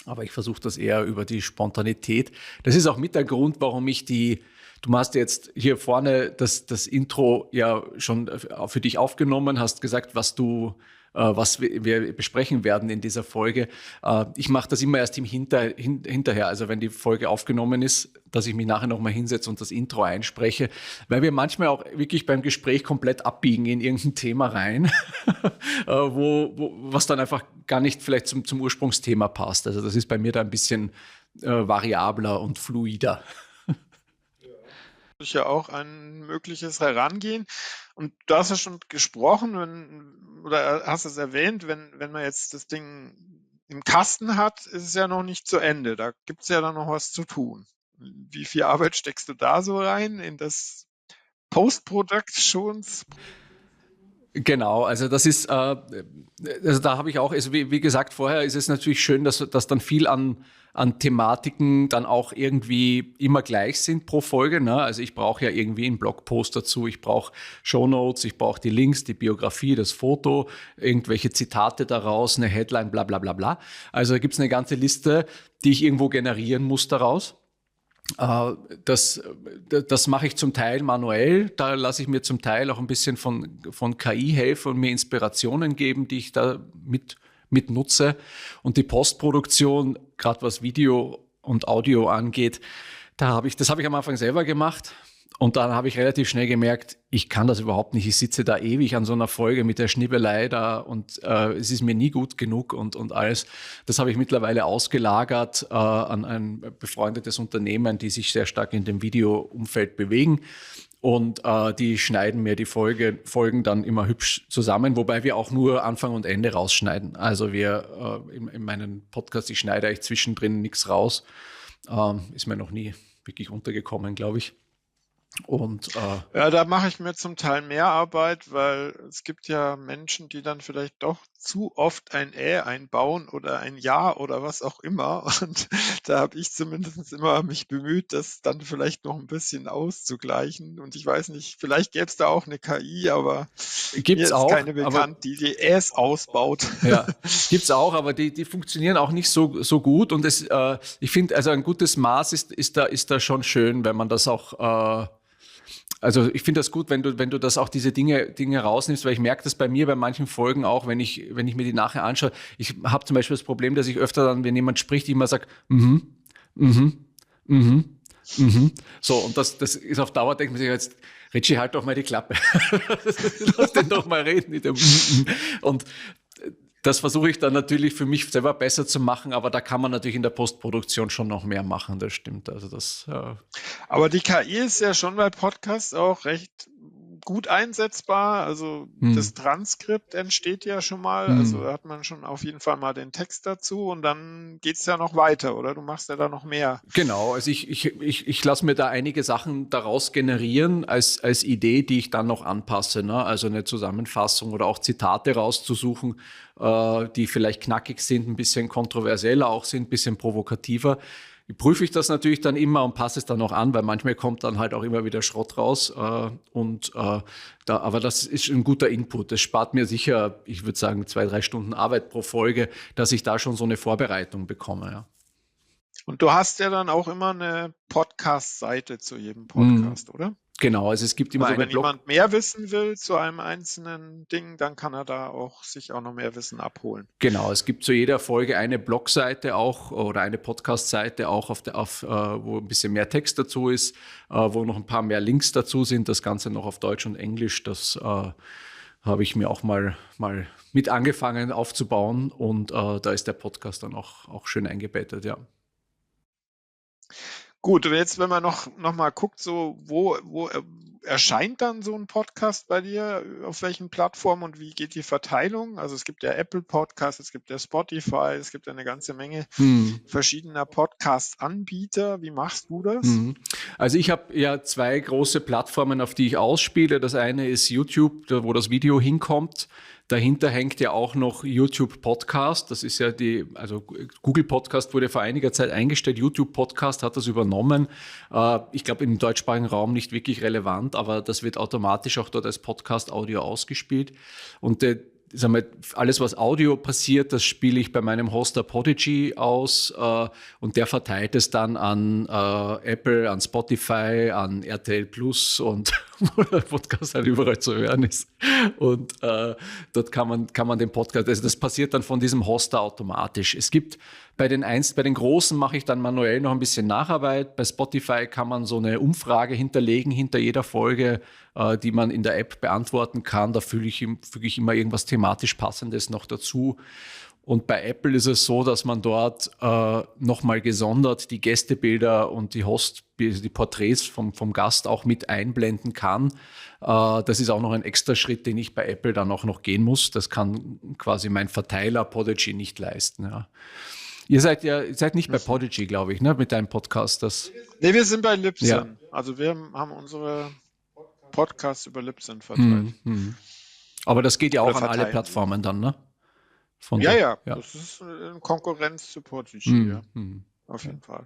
Aber ich versuche das eher über die Spontanität. Das ist auch mit der Grund, warum du hast jetzt hier vorne das Intro ja schon für dich aufgenommen, hast gesagt, was wir besprechen werden in dieser Folge. Ich mache das immer erst hinterher, also wenn die Folge aufgenommen ist, dass ich mich nachher nochmal hinsetze und das Intro einspreche, weil wir manchmal auch wirklich beim Gespräch komplett abbiegen in irgendein Thema rein, was dann einfach gar nicht vielleicht zum Ursprungsthema passt. Also das ist bei mir da ein bisschen variabler und fluider. Ja auch ein mögliches Herangehen. Und du hast ja schon gesprochen, oder hast es erwähnt, wenn man jetzt das Ding im Kasten hat, ist es ja noch nicht zu Ende. Da gibt es ja dann noch was zu tun. Wie viel Arbeit steckst du da so rein in das Post-Productions? Genau, also das ist, also da habe ich auch, also wie gesagt, vorher ist es natürlich schön, dass dann viel an Thematiken dann auch irgendwie immer gleich sind pro Folge. Ne? Also ich brauche ja irgendwie einen Blogpost dazu, ich brauche Shownotes, ich brauche die Links, die Biografie, das Foto, irgendwelche Zitate daraus, eine Headline, bla bla bla bla. Also da gibt es eine ganze Liste, die ich irgendwo generieren muss daraus. Das mache ich zum Teil manuell. Da lasse ich mir zum Teil auch ein bisschen von KI helfen und mir Inspirationen geben, die ich da mit nutze. Und die Postproduktion, gerade was Video und Audio angeht, das habe ich am Anfang selber gemacht. Und dann habe ich relativ schnell gemerkt, ich kann das überhaupt nicht. Ich sitze da ewig an so einer Folge mit der Schnibbelei da und es ist mir nie gut genug und alles. Das habe ich mittlerweile ausgelagert an ein befreundetes Unternehmen, die sich sehr stark in dem Videoumfeld bewegen. Und die schneiden mir die Folgen dann immer hübsch zusammen, wobei wir auch nur Anfang und Ende rausschneiden. Also in meinen Podcast, ich schneide eigentlich zwischendrin nichts raus. Ist mir noch nie wirklich untergekommen, glaube ich. Und Ja, da mache ich mir zum Teil mehr Arbeit, weil es gibt ja Menschen, die dann vielleicht doch zu oft ein einbauen oder ein Ja oder was auch immer. Und da habe ich zumindest immer mich bemüht, das dann vielleicht noch ein bisschen auszugleichen. Und ich weiß nicht, vielleicht gäbe es da auch eine KI, aber mir gibt's ist auch, keine aber bekannt, die Äs ausbaut. ja, gibt's auch, aber die funktionieren auch nicht so gut. Und ich finde, also ein gutes Maß ist da schon schön, wenn man das auch also ich finde das gut, wenn du das auch diese Dinge rausnimmst, weil ich merke das bei mir bei manchen Folgen auch, wenn ich mir die nachher anschaue. Ich habe zum Beispiel das Problem, dass ich öfter dann, wenn jemand spricht, immer sage, so, und das ist auf Dauer, denkt man sich jetzt, Richie, halt doch mal die Klappe. Lass den doch mal reden mit dem und das versuche ich dann natürlich für mich selber besser zu machen, aber da kann man natürlich in der Postproduktion schon noch mehr machen, das stimmt. Also Aber die KI ist ja schon bei Podcasts auch recht gut einsetzbar. Also das Transkript entsteht ja schon mal. Also da hat man schon auf jeden Fall mal den Text dazu und dann geht es ja noch weiter, oder? Du machst ja da noch mehr. Genau, also ich lasse mir da einige Sachen daraus generieren als Idee, die ich dann noch anpasse. Ne? Also eine Zusammenfassung oder auch Zitate rauszusuchen, die vielleicht knackig sind, ein bisschen kontroversieller auch sind, ein bisschen provokativer. Prüfe ich das natürlich dann immer und passe es dann auch an, weil manchmal kommt dann halt auch immer wieder Schrott raus. Aber das ist ein guter Input. Das spart mir sicher, ich würde sagen, 2-3 Stunden Arbeit pro Folge, dass ich da schon so eine Vorbereitung bekomme. Ja. Und du hast ja dann auch immer eine Podcast-Seite zu jedem Mhm. Podcast, oder? Genau, also es gibt immer Also eine wenn Blog. jemand mehr wissen will zu einem einzelnen Ding, dann kann er da auch sich auch noch mehr Wissen abholen. Genau, es gibt zu jeder Folge eine Blogseite auch oder eine Podcast-Seite auch, wo ein bisschen mehr Text dazu ist, wo noch ein paar mehr Links dazu sind. Das Ganze noch auf Deutsch und Englisch. Das habe ich mir auch mal mit angefangen aufzubauen und da ist der Podcast dann auch schön eingebettet, ja. Gut, und jetzt, wenn man noch mal guckt, so wo erscheint dann so ein Podcast bei dir, auf welchen Plattformen und wie geht die Verteilung? Also es gibt ja Apple Podcasts, es gibt ja Spotify, es gibt ja eine ganze Menge Hm. verschiedener Podcast-Anbieter. Wie machst du das? Mhm. Also ich habe ja zwei große Plattformen, auf die ich ausspiele. Das eine ist YouTube, wo das Video hinkommt. Dahinter hängt ja auch noch YouTube Podcast. Das ist ja also Google Podcast wurde vor einiger Zeit eingestellt. YouTube Podcast hat das übernommen. Ich glaube im deutschsprachigen Raum nicht wirklich relevant, aber das wird automatisch auch dort als Podcast Audio ausgespielt. Und sag mal, alles, was Audio passiert, das spiele ich bei meinem Hoster Podigy aus und der verteilt es dann an Apple, an Spotify, an RTL Plus und wo der Podcast halt überall zu hören ist. Und dort kann man den Podcast, also das passiert dann von diesem Hoster automatisch. Es gibt bei den Großen mache ich dann manuell noch ein bisschen Nacharbeit. Bei Spotify kann man so eine Umfrage hinterlegen hinter jeder Folge, die man in der App beantworten kann. Da füge ich immer irgendwas thematisch Passendes noch dazu. Und bei Apple ist es so, dass man dort nochmal gesondert die Gästebilder und die Porträts vom Gast auch mit einblenden kann. Das ist auch noch ein extra Schritt, den ich bei Apple dann auch noch gehen muss. Das kann quasi mein Verteiler Podigy nicht leisten. Ja. Ihr seid nicht bei Mhm. Podigy, glaube ich, ne, mit deinem Podcast. Nee, wir sind bei Ja. Libsyn. Also wir haben unsere Podcasts über Libsyn Hm, verteilt hm. Aber das geht ja oder auch an alle verteilen sie. Plattformen dann, ne? Ja, ja, Ja. das ist in Konkurrenz zu Podigy, Hm, ja, hm. auf Ja. jeden Fall.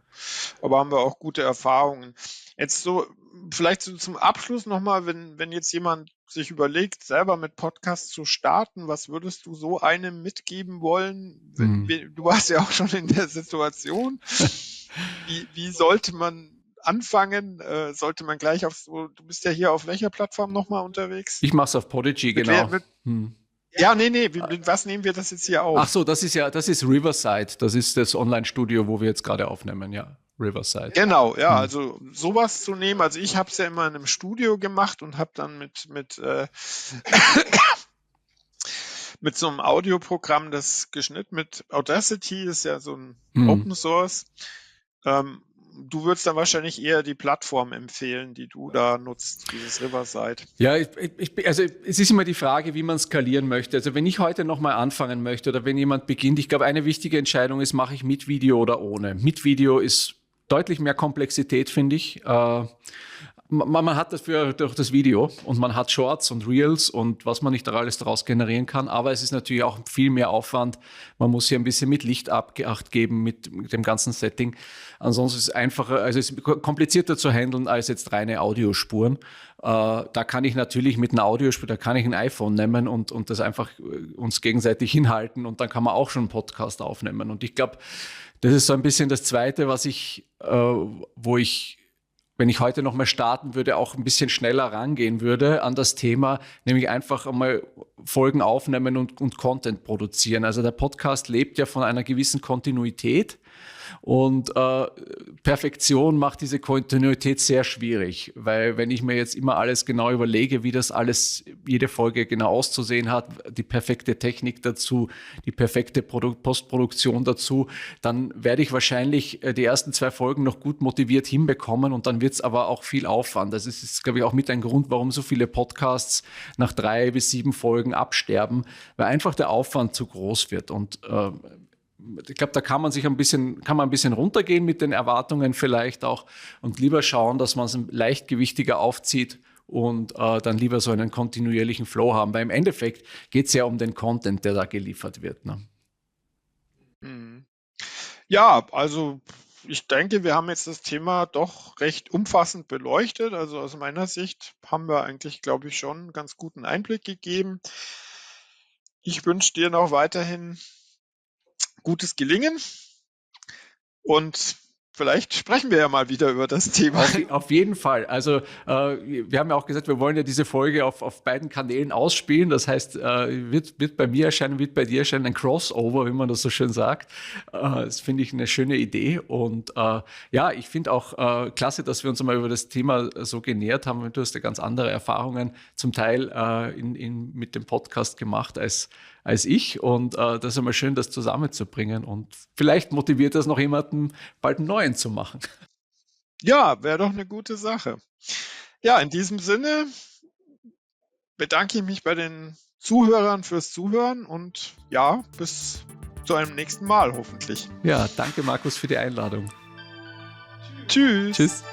Aber haben wir auch gute Erfahrungen. Jetzt so, vielleicht so zum Abschluss nochmal, wenn jetzt jemand sich überlegt, selber mit Podcasts zu starten, was würdest du so einem mitgeben wollen? Hm. Du warst ja auch schon in der Situation. Wie sollte man anfangen? Sollte man gleich du bist ja hier auf welcher Plattform nochmal unterwegs? Ich mache es auf Podigy, Mit wer, genau. mit, Hm. ja, nee, mit was nehmen wir das jetzt hier Ach auf? so, das ist Riverside. Das ist das Online-Studio, wo wir jetzt gerade aufnehmen, ja. Riverside. Genau, ja, Hm. also sowas zu nehmen. Also ich habe es ja immer in einem Studio gemacht und habe dann mit so einem Audioprogramm das geschnitten mit Audacity, ist ja so ein Hm. Open Source. Ähm, Du würdest dann wahrscheinlich eher die Plattform empfehlen, die du da nutzt, dieses Riverside. Ja, also es ist immer die Frage, wie man skalieren möchte. Also wenn ich heute nochmal anfangen möchte oder wenn jemand beginnt, ich glaube, eine wichtige Entscheidung ist, mache ich mit Video oder ohne. Mit Video ist deutlich mehr Komplexität, finde ich. Man hat dafür durch das Video und man hat Shorts und Reels und was man nicht alles daraus generieren kann, aber es ist natürlich auch viel mehr Aufwand. Man muss hier ein bisschen mit Licht Acht geben mit dem ganzen Setting. Ansonsten ist es einfacher, also es ist komplizierter zu handeln als jetzt reine Audiospuren. Da kann ich natürlich mit einer Audiospur, da kann ich ein iPhone nehmen und das einfach uns gegenseitig hinhalten und dann kann man auch schon einen Podcast aufnehmen. Und ich glaube, das ist so ein bisschen das Zweite, wo ich wenn ich heute noch mal starten würde, auch ein bisschen schneller rangehen würde an das Thema, nämlich einfach einmal Folgen aufnehmen und Content produzieren. Also der Podcast lebt ja von einer gewissen Kontinuität und Perfektion macht diese Kontinuität sehr schwierig, weil wenn ich mir jetzt immer alles genau überlege, wie das alles, jede Folge genau auszusehen hat, die perfekte Technik dazu, die perfekte Postproduktion dazu, dann werde ich wahrscheinlich die ersten 2 Folgen noch gut motiviert hinbekommen und dann wird es aber auch viel Aufwand. Das ist, glaube ich, auch mit ein Grund, warum so viele Podcasts nach 3 bis 7 Folgen absterben, weil einfach der Aufwand zu groß wird und ich glaube, da kann man ein bisschen runtergehen mit den Erwartungen vielleicht auch und lieber schauen, dass man es leichtgewichtiger aufzieht und dann lieber so einen kontinuierlichen Flow haben. Weil im Endeffekt geht es ja um den Content, der da geliefert wird. Ne? Mhm. Ja, also ich denke, wir haben jetzt das Thema doch recht umfassend beleuchtet. Also aus meiner Sicht haben wir eigentlich, glaube ich, schon einen ganz guten Einblick gegeben. Ich wünsche dir noch weiterhin gutes Gelingen und vielleicht sprechen wir ja mal wieder über das Thema. Auf jeden Fall. Also wir haben ja auch gesagt, wir wollen ja diese Folge auf beiden Kanälen ausspielen. Das heißt, wird bei mir erscheinen, wird bei dir erscheinen, ein Crossover, wie man das so schön sagt. Das finde ich eine schöne Idee. Und ja, ich finde auch klasse, dass wir uns mal über das Thema so genähert haben. Du hast ja ganz andere Erfahrungen zum Teil mit dem Podcast gemacht als ich. Und das ist einmal schön, das zusammenzubringen. Und vielleicht motiviert das noch jemanden, bald einen neuen zu machen. Ja, wäre doch eine gute Sache. Ja, in diesem Sinne bedanke ich mich bei den Zuhörern fürs Zuhören und ja, bis zu einem nächsten Mal hoffentlich. Ja, danke Markus für die Einladung. Tschüss. Tschüss.